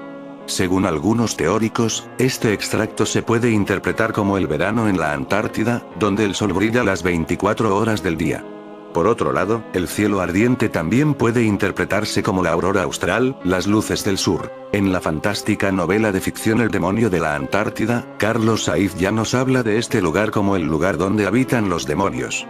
Según algunos teóricos, este extracto se puede interpretar como el verano en la Antártida, donde el sol brilla las 24 horas del día. Por otro lado, el cielo ardiente también puede interpretarse como la aurora austral, las luces del sur. En la fantástica novela de ficción El demonio de la Antártida, Carlos Saiz ya nos habla de este lugar como el lugar donde habitan los demonios.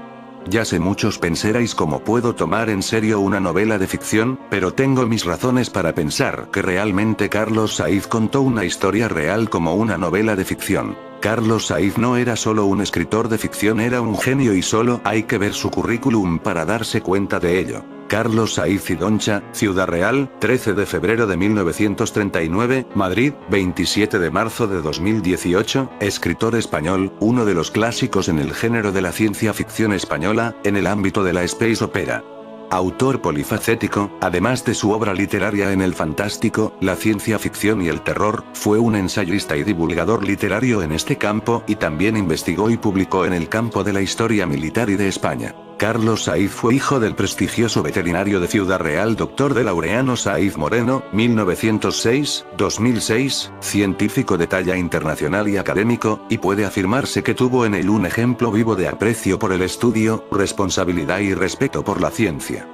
Ya sé muchos pensaréis cómo puedo tomar en serio una novela de ficción, pero tengo mis razones para pensar que realmente Carlos Saiz contó una historia real como una novela de ficción. Carlos Saiz no era solo un escritor de ficción, era un genio y solo hay que ver su currículum para darse cuenta de ello. Carlos Saiz Idoncha, Ciudad Real, 13 de febrero de 1939, Madrid, 27 de marzo de 2018, escritor español, uno de los clásicos en el género de la ciencia ficción española, en el ámbito de la space opera. Autor polifacético, además de su obra literaria en el fantástico, la ciencia ficción y el terror, fue un ensayista y divulgador literario en este campo y también investigó y publicó en el campo de la historia militar y de España. Carlos Saiz fue hijo del prestigioso veterinario de Ciudad Real Dr. de Laureano Saiz Moreno, 1906-2006, científico de talla internacional y académico, y puede afirmarse que tuvo en él un ejemplo vivo de aprecio por el estudio, responsabilidad y respeto por la ciencia.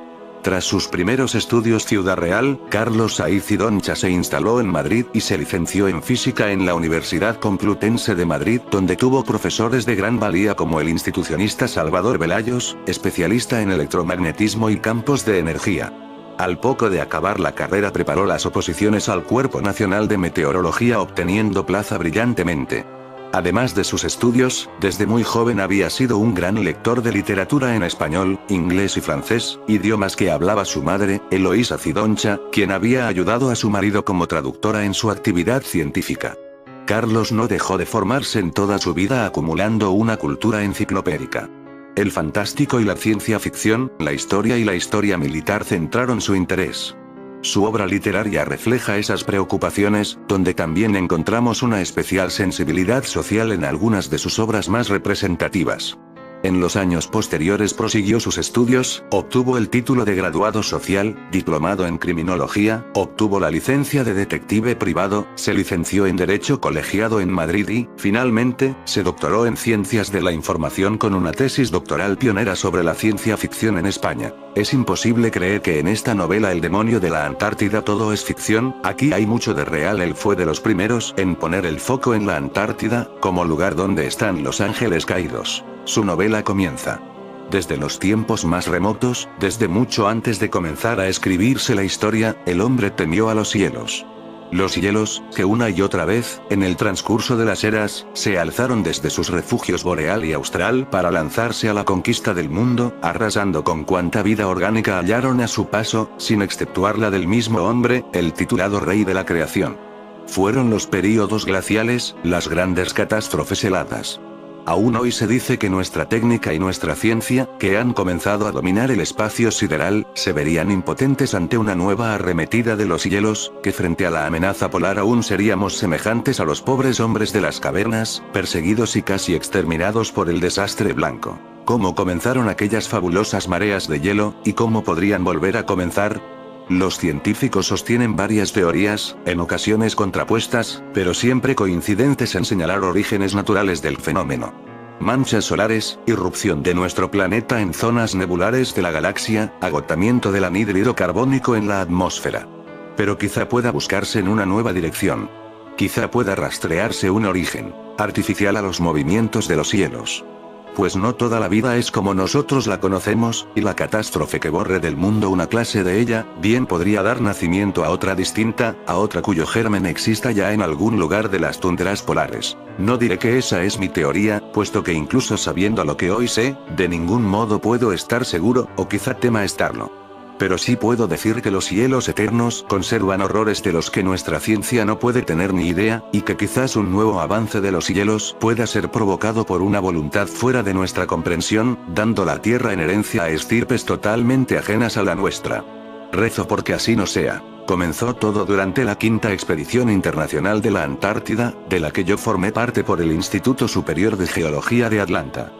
Tras sus primeros estudios Ciudad Real, Carlos Saiz Idoncha se instaló en Madrid y se licenció en física en la Universidad Complutense de Madrid, donde tuvo profesores de gran valía como el institucionista Salvador Velayos, especialista en electromagnetismo y campos de energía. Al poco de acabar la carrera preparó las oposiciones al Cuerpo Nacional de Meteorología, obteniendo plaza brillantemente. Además de sus estudios, desde muy joven había sido un gran lector de literatura en español, inglés y francés, idiomas que hablaba su madre, Eloísa Cidoncha, quien había ayudado a su marido como traductora en su actividad científica. Carlos no dejó de formarse en toda su vida acumulando una cultura enciclopédica. El fantástico y la ciencia ficción, la historia y la historia militar centraron su interés. Su obra literaria refleja esas preocupaciones, donde también encontramos una especial sensibilidad social en algunas de sus obras más representativas. En los años posteriores prosiguió sus estudios, obtuvo el título de graduado social, diplomado en criminología, obtuvo la licencia de detective privado, se licenció en Derecho colegiado en Madrid y, finalmente, se doctoró en Ciencias de la Información con una tesis doctoral pionera sobre la ciencia ficción en España. Es imposible creer que en esta novela El demonio de la Antártida todo es ficción, aquí hay mucho de real. Él fue de los primeros en poner el foco en la Antártida, como lugar donde están los ángeles caídos. Su novela comienza. Desde los tiempos más remotos, desde mucho antes de comenzar a escribirse la historia, el hombre temió a los hielos. Los hielos, que una y otra vez, en el transcurso de las eras, se alzaron desde sus refugios boreal y austral para lanzarse a la conquista del mundo, arrasando con cuanta vida orgánica hallaron a su paso, sin exceptuar la del mismo hombre, el titulado rey de la creación. Fueron los períodos glaciales, las grandes catástrofes heladas. Aún hoy se dice que nuestra técnica y nuestra ciencia, que han comenzado a dominar el espacio sideral, se verían impotentes ante una nueva arremetida de los hielos, que frente a la amenaza polar aún seríamos semejantes a los pobres hombres de las cavernas, perseguidos y casi exterminados por el desastre blanco. ¿Cómo comenzaron aquellas fabulosas mareas de hielo, y cómo podrían volver a comenzar? Los científicos sostienen varias teorías, en ocasiones contrapuestas, pero siempre coincidentes en señalar orígenes naturales del fenómeno. Manchas solares, irrupción de nuestro planeta en zonas nebulares de la galaxia, agotamiento del anhídrido carbónico en la atmósfera. Pero quizá pueda buscarse en una nueva dirección. Quizá pueda rastrearse un origen artificial a los movimientos de los hielos. Pues no toda la vida es como nosotros la conocemos, y la catástrofe que borre del mundo una clase de ella, bien podría dar nacimiento a otra distinta, a otra cuyo germen exista ya en algún lugar de las tundras polares. No diré que esa es mi teoría, puesto que incluso sabiendo lo que hoy sé, de ningún modo puedo estar seguro, o quizá tema estarlo. Pero sí puedo decir que los hielos eternos conservan horrores de los que nuestra ciencia no puede tener ni idea, y que quizás un nuevo avance de los hielos pueda ser provocado por una voluntad fuera de nuestra comprensión, dando la Tierra en herencia a estirpes totalmente ajenas a la nuestra. Rezo porque así no sea. Comenzó todo durante la quinta expedición internacional de la Antártida, de la que yo formé parte por el Instituto Superior de Geología de Atlanta.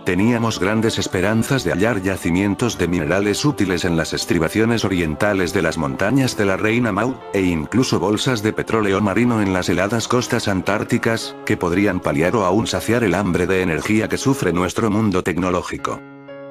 Teníamos grandes esperanzas de hallar yacimientos de minerales útiles en las estribaciones orientales de las montañas de la Reina Maud, e incluso bolsas de petróleo marino en las heladas costas antárticas, que podrían paliar o aún saciar el hambre de energía que sufre nuestro mundo tecnológico.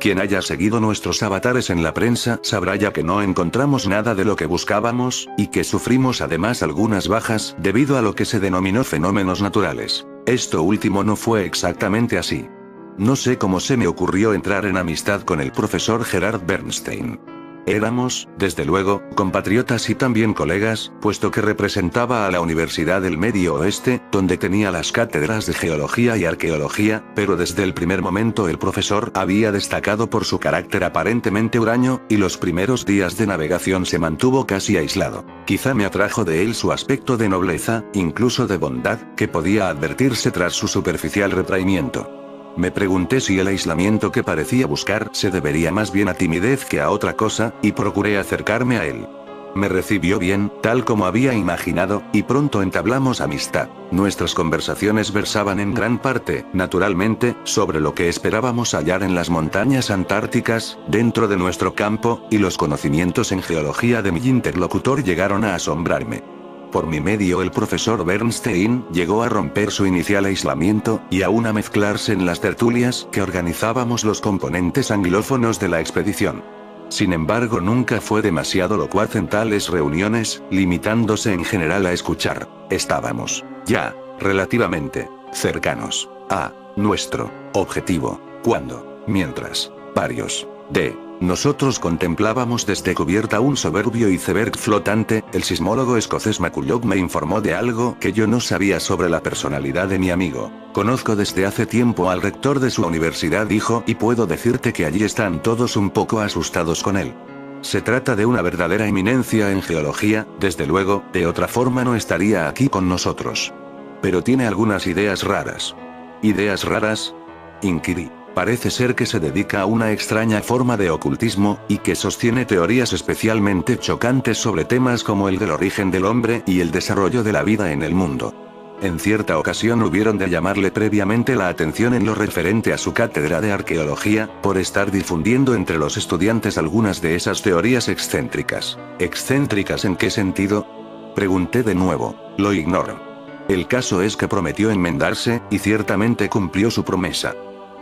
Quien haya seguido nuestros avatares en la prensa sabrá ya que no encontramos nada de lo que buscábamos, y que sufrimos además algunas bajas debido a lo que se denominó fenómenos naturales. Esto último no fue exactamente así. No sé cómo se me ocurrió entrar en amistad con el profesor Gerard Bernstein. Éramos, desde luego, compatriotas y también colegas, puesto que representaba a la Universidad del Medio Oeste, donde tenía las cátedras de Geología y Arqueología, pero desde el primer momento el profesor había destacado por su carácter aparentemente huraño, y los primeros días de navegación se mantuvo casi aislado. Quizá me atrajo de él su aspecto de nobleza, incluso de bondad, que podía advertirse tras su superficial retraimiento. Me pregunté si el aislamiento que parecía buscar se debería más bien a timidez que a otra cosa, y procuré acercarme a él. Me recibió bien, tal como había imaginado, y pronto entablamos amistad. Nuestras conversaciones versaban en gran parte, naturalmente, sobre lo que esperábamos hallar en las montañas antárticas, dentro de nuestro campo, y los conocimientos en geología de mi interlocutor llegaron a asombrarme. Por mi medio el profesor Bernstein llegó a romper su inicial aislamiento, y aún a mezclarse en las tertulias que organizábamos los componentes anglófonos de la expedición. Sin embargo, nunca fue demasiado locuaz en tales reuniones, limitándose en general a escuchar. Estábamos, ya, relativamente, cercanos a nuestro objetivo, cuando, mientras varios de nosotros contemplábamos desde cubierta un soberbio iceberg flotante, el sismólogo escocés McCulloch me informó de algo que yo no sabía sobre la personalidad de mi amigo. Conozco desde hace tiempo al rector de su universidad, dijo, y puedo decirte que allí están todos un poco asustados con él. Se trata de una verdadera eminencia en geología, desde luego, de otra forma no estaría aquí con nosotros. Pero tiene algunas ideas raras. ¿Ideas raras?, inquirí. Parece ser que se dedica a una extraña forma de ocultismo, y que sostiene teorías especialmente chocantes sobre temas como el del origen del hombre y el desarrollo de la vida en el mundo. En cierta ocasión hubieron de llamarle previamente la atención en lo referente a su cátedra de arqueología, por estar difundiendo entre los estudiantes algunas de esas teorías excéntricas. ¿Excéntricas en qué sentido?, pregunté de nuevo. Lo ignoro. El caso es que prometió enmendarse, y ciertamente cumplió su promesa.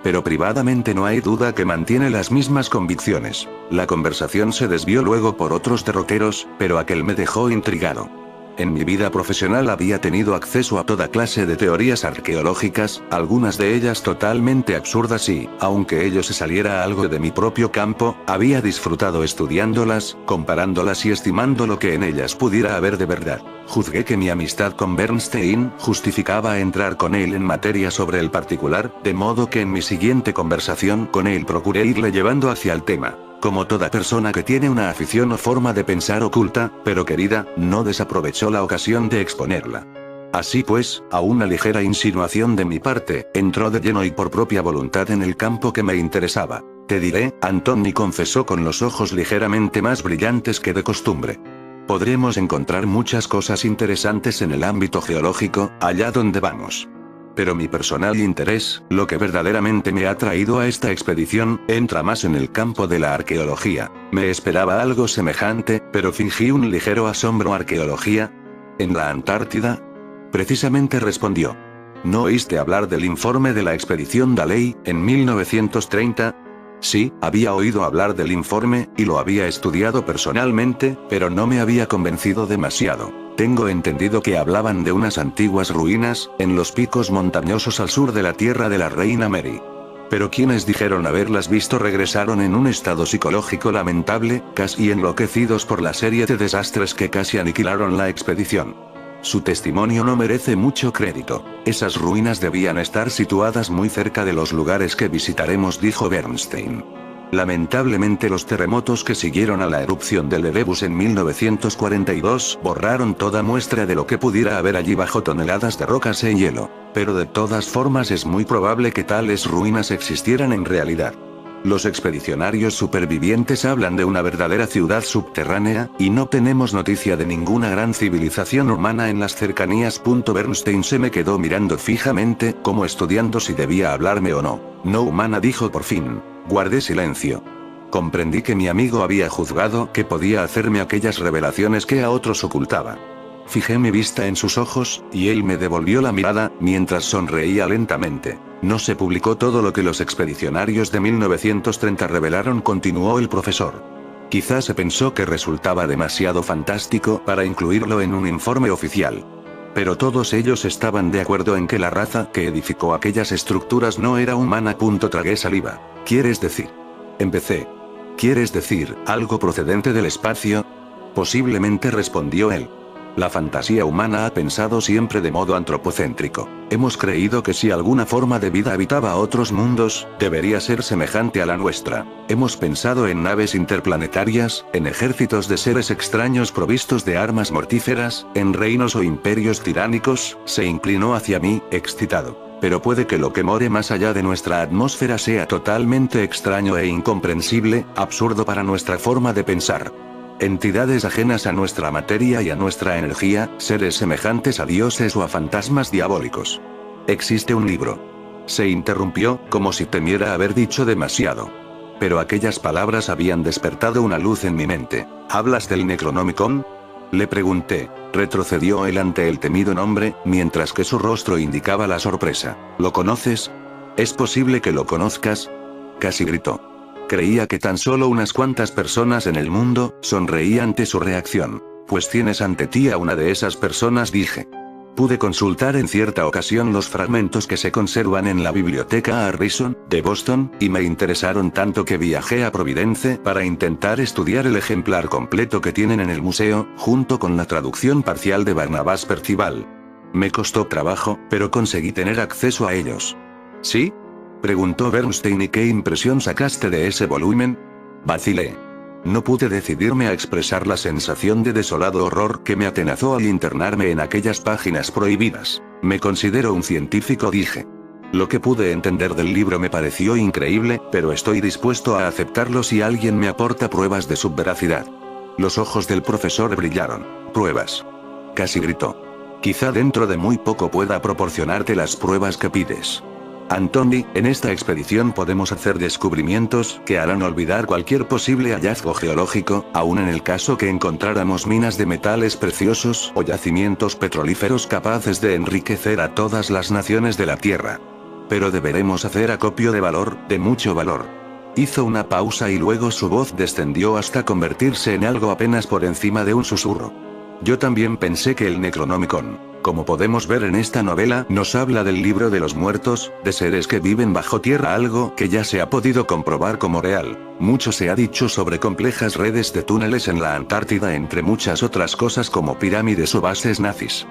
Pero privadamente no hay duda que mantiene las mismas convicciones. La conversación se desvió luego por otros derroteros, pero aquel me dejó intrigado. En mi vida profesional había tenido acceso a toda clase de teorías arqueológicas, algunas de ellas totalmente absurdas y, aunque ello se saliera algo de mi propio campo, había disfrutado estudiándolas, comparándolas y estimando lo que en ellas pudiera haber de verdad. Juzgué que mi amistad con Bernstein justificaba entrar con él en materia sobre el particular, de modo que en mi siguiente conversación con él procuré irle llevando hacia el tema. Como toda persona que tiene una afición o forma de pensar oculta, pero querida, no desaprovechó la ocasión de exponerla. Así pues, a una ligera insinuación de mi parte, entró de lleno y por propia voluntad en el campo que me interesaba. Te diré, Antoni confesó con los ojos ligeramente más brillantes que de costumbre. Podremos encontrar muchas cosas interesantes en el ámbito geológico, allá donde vamos. Pero mi personal interés, lo que verdaderamente me ha traído a esta expedición, entra más en el campo de la arqueología. Me esperaba algo semejante, pero fingí un ligero asombro. ¿Arqueología? ¿En la Antártida? Precisamente, respondió. ¿No oíste hablar del informe de la expedición Dalley, en 1930? Sí, había oído hablar del informe, y lo había estudiado personalmente, pero no me había convencido demasiado. Tengo entendido que hablaban de unas antiguas ruinas, en los picos montañosos al sur de la tierra de la reina Mary. Pero quienes dijeron haberlas visto regresaron en un estado psicológico lamentable, casi enloquecidos por la serie de desastres que casi aniquilaron la expedición. Su testimonio no merece mucho crédito. Esas ruinas debían estar situadas muy cerca de los lugares que visitaremos, dijo Bernstein. Lamentablemente los terremotos que siguieron a la erupción del Erebus en 1942 borraron toda muestra de lo que pudiera haber allí bajo toneladas de rocas e hielo. Pero de todas formas es muy probable que tales ruinas existieran en realidad. Los expedicionarios supervivientes hablan de una verdadera ciudad subterránea, y no tenemos noticia de ninguna gran civilización humana en las cercanías. Bernstein se me quedó mirando fijamente, como estudiando si debía hablarme o no. No humana, dijo por fin. Guardé silencio. Comprendí que mi amigo había juzgado que podía hacerme aquellas revelaciones que a otros ocultaba. Fijé mi vista en sus ojos, y él me devolvió la mirada, mientras sonreía lentamente. No se publicó todo lo que los expedicionarios de 1930 revelaron, continuó el profesor. Quizás se pensó que resultaba demasiado fantástico para incluirlo en un informe oficial. Pero todos ellos estaban de acuerdo en que la raza que edificó aquellas estructuras no era humana. Tragué saliva. ¿Quieres decir? Empecé. ¿Quieres decir algo procedente del espacio? Posiblemente, respondió él. La fantasía humana ha pensado siempre de modo antropocéntrico. Hemos creído que si alguna forma de vida habitaba otros mundos, debería ser semejante a la nuestra. Hemos pensado en naves interplanetarias, en ejércitos de seres extraños provistos de armas mortíferas, en reinos o imperios tiránicos. Se inclinó hacia mí, excitado. Pero puede que lo que more más allá de nuestra atmósfera sea totalmente extraño e incomprensible, absurdo para nuestra forma de pensar. Entidades ajenas a nuestra materia y a nuestra energía, seres semejantes a dioses o a fantasmas diabólicos. Existe un libro. Se interrumpió, como si temiera haber dicho demasiado. Pero aquellas palabras habían despertado una luz en mi mente. ¿Hablas del Necronomicon? Le pregunté. Retrocedió él ante el temido nombre, mientras que su rostro indicaba la sorpresa. ¿Lo conoces? ¿Es posible que lo conozcas? Casi gritó. Creía que tan solo unas cuantas personas en el mundo. Sonreí ante su reacción. Pues tienes ante ti a una de esas personas, dije. Pude consultar en cierta ocasión los fragmentos que se conservan en la Biblioteca Harrison, de Boston, y me interesaron tanto que viajé a Providence para intentar estudiar el ejemplar completo que tienen en el museo, junto con la traducción parcial de Barnabas Percival. Me costó trabajo, pero conseguí tener acceso a ellos. ¿Sí? Preguntó Bernstein. ¿Y qué impresión sacaste de ese volumen? Vacilé. No pude decidirme a expresar la sensación de desolado horror que me atenazó al internarme en aquellas páginas prohibidas. Me considero un científico, dije. Lo que pude entender del libro me pareció increíble, pero estoy dispuesto a aceptarlo si alguien me aporta pruebas de su veracidad. Los ojos del profesor brillaron. ¿Pruebas? Casi gritó. Quizá dentro de muy poco pueda proporcionarte las pruebas que pides. Anthony, en esta expedición podemos hacer descubrimientos que harán olvidar cualquier posible hallazgo geológico, aun en el caso que encontráramos minas de metales preciosos o yacimientos petrolíferos capaces de enriquecer a todas las naciones de la Tierra. Pero deberemos hacer acopio de valor, de mucho valor. Hizo una pausa y luego su voz descendió hasta convertirse en algo apenas por encima de un susurro. Yo también pensé que el Necronomicon, como podemos ver en esta novela, nos habla del libro de los muertos, de seres que viven bajo tierra, algo que ya se ha podido comprobar como real. Mucho se ha dicho sobre complejas redes de túneles en la Antártida, entre muchas otras cosas como pirámides o bases nazis.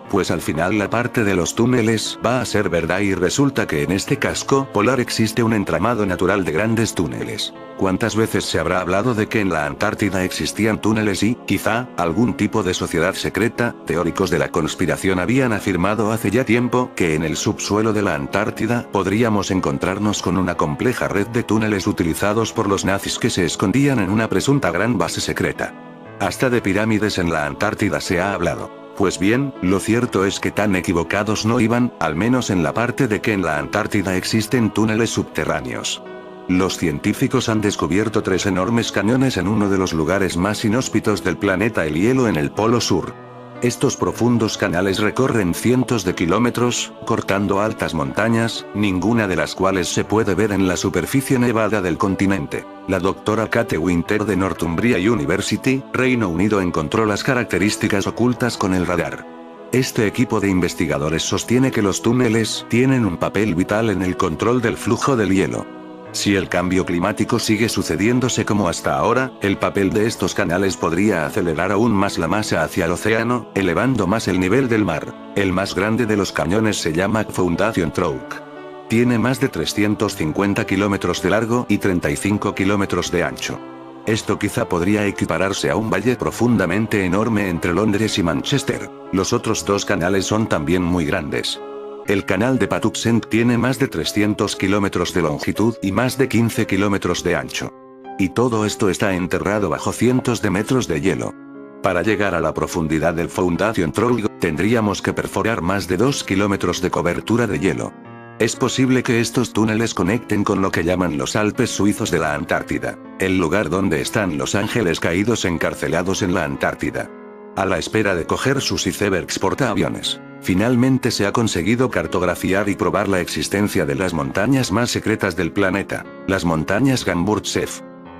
Pues al final la parte de los túneles va a ser verdad y resulta que en este casco polar existe un entramado natural de grandes túneles. ¿Cuántas veces se habrá hablado de que en la Antártida existían túneles y, quizá, algún tipo de sociedad secreta? Teóricos de la conspiración habían afirmado hace ya tiempo que en el subsuelo de la Antártida podríamos encontrarnos con una compleja red de túneles utilizados por los nazis que se escondían en una presunta gran base secreta. Hasta de pirámides en la Antártida se ha hablado. Pues bien, lo cierto es que tan equivocados no iban, al menos en la parte de que en la Antártida existen túneles subterráneos. Los científicos han descubierto 3 enormes cañones en uno de los lugares más inhóspitos del planeta, el hielo en el Polo Sur. Estos profundos canales recorren cientos de kilómetros, cortando altas montañas, ninguna de las cuales se puede ver en la superficie nevada del continente. La doctora Kate Winter de Northumbria University, Reino Unido, encontró las características ocultas con el radar. Este equipo de investigadores sostiene que los túneles tienen un papel vital en el control del flujo del hielo. Si el cambio climático sigue sucediéndose como hasta ahora, el papel de estos canales podría acelerar aún más la masa hacia el océano, elevando más el nivel del mar. El más grande de los cañones se llama Foundation Trough. Tiene más de 350 kilómetros de largo y 35 kilómetros de ancho. Esto quizá podría equipararse a un valle profundamente enorme entre Londres y Manchester. Los otros 2 canales son también muy grandes. El canal de Patuxent tiene más de 300 kilómetros de longitud y más de 15 kilómetros de ancho. Y todo esto está enterrado bajo cientos de metros de hielo. Para llegar a la profundidad del Foundation Trough, tendríamos que perforar más de 2 kilómetros de cobertura de hielo. Es posible que estos túneles conecten con lo que llaman los Alpes suizos de la Antártida, el lugar donde están los ángeles caídos encarcelados en la Antártida. A la espera de coger sus icebergs portaaviones. Finalmente se ha conseguido cartografiar y probar la existencia de las montañas más secretas del planeta, las montañas Gamburtsev.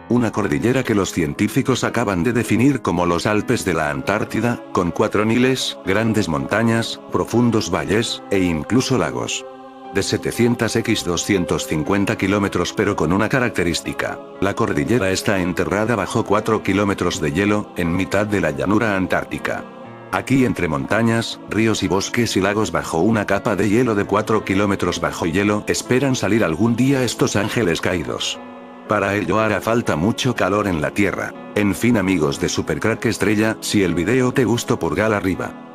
Una cordillera que los científicos acaban de definir como los Alpes de la Antártida, con 4 niles, grandes montañas, profundos valles, e incluso lagos. De 700 x 250 kilómetros, pero con una característica: la cordillera está enterrada bajo 4 kilómetros de hielo, en mitad de la llanura antártica. Aquí, entre montañas, ríos y bosques y lagos bajo una capa de hielo de 4 kilómetros bajo hielo, esperan salir algún día estos ángeles caídos. Para ello hará falta mucho calor en la Tierra. En fin, amigos de Supercrack Estrella, si el video te gustó, pulgar arriba.